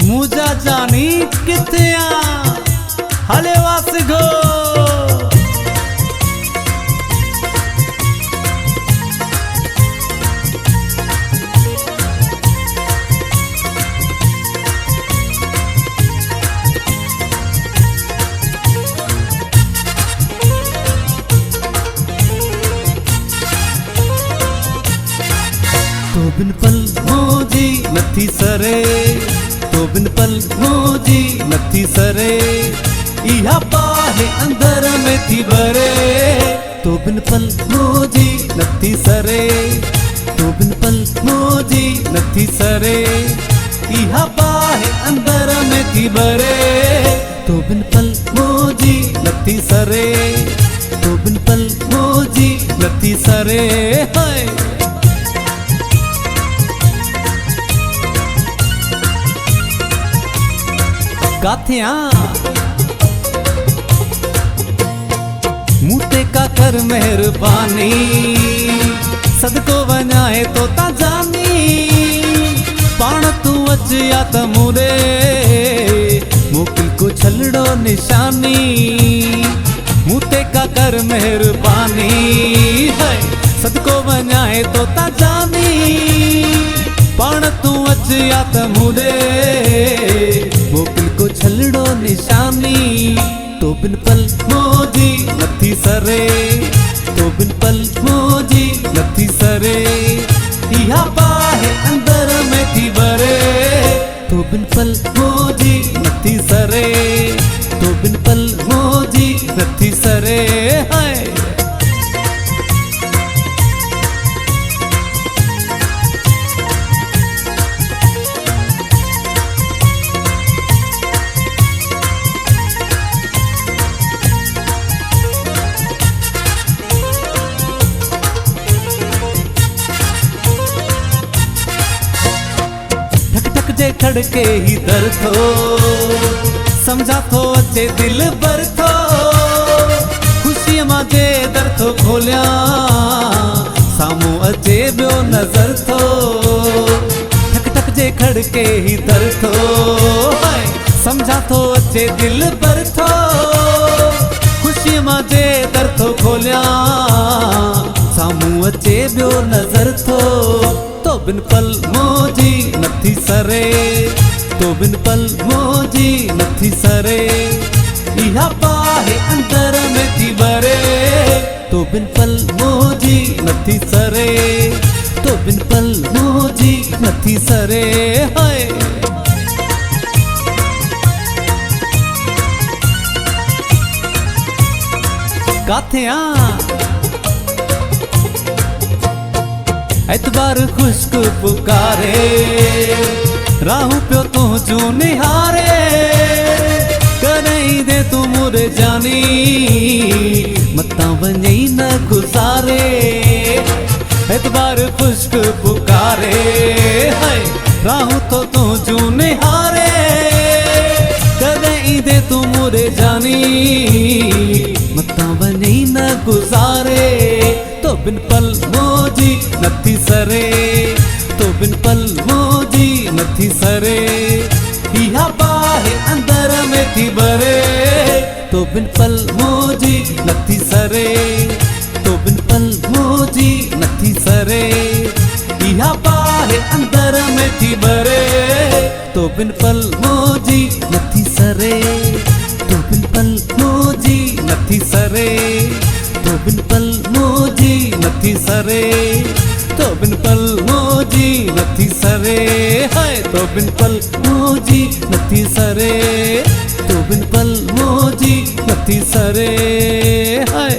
मुझा जानी किथे हले वास गो तो बिन पल मोजी नथी सरे तो बिन पल मोजी नथी सरे इहा पाहे अंदर में थी भरे तो बिन पल मोजी नथी सरे तो बिन पल मोजी नथी सरे इहा पाहे अंदर में थी भरे तो बिन पल मोजी नथी सरे तो बिन पल मोजी नथी सरे हाय काथिया मूते का कर मेहरबानी सदको वञाए तो ता जानी पाण तू अच या त मूरे मोकिल को छलड़ो निशानी मूते का कर मेहरबानी है सदको वञाए तो ता जानी पाण तू अच या त मूरे मोकिल को छलड़ो निशानी तो बिन पल मोजी नथी सरे तो बिन पल मोजी नथी सरे इहा पाहे अंदर में थी भरे तो बिन पल मोजी नथी सरे तो बिन पल मोजी नथी सरे है जे खड़के ही दर थो समझा थो अचे दिल भर थो खुशी माजे दर थो खोलिया सामू अचे बियो नजर थो ठक ठक जे खड़के ही दर थो समझा थो अचे दिल भर थो खुशी माजे दर थो खोलिया सामू अचे बियो नजर थो तो बिन पल मोजी नथी सरे तो बिन पल मोजी नथी सरे इहा पाहे अंदर में थी भरे तो बिन पल मोजी नथी सरे तो बिन पल मोजी नथी सरे हाय काथिया एतबार खुश्क पुकारे राहू प्यो तू जू निहारे करई दे तू मुरे जानी मता वञई न गुजारे एतबार खुश्क पुकारे राहू तो तू जू निहारे करई दे तू मुरे जानी मता वञई न गुजारे तो बिन पल मोजी नथी सरे तो बिन पल मोजी नथी सरे इहा पाहे अंदर में थी भरे तो बिन पल मोजी नथी सरे तो बिन पल मोजी नथी सरे इहा पाहे अंदर में थी भरे तो बिन पल मोजी नथी सरे तो बिन पल मोजी नथी सरे तो बिन पल मोजी नथी सरे तो बिन पल मोजी नथी सरे हाय तो बिन पल मोजी नथी सरे तो बिन पल मोजी नथी सरे हाय।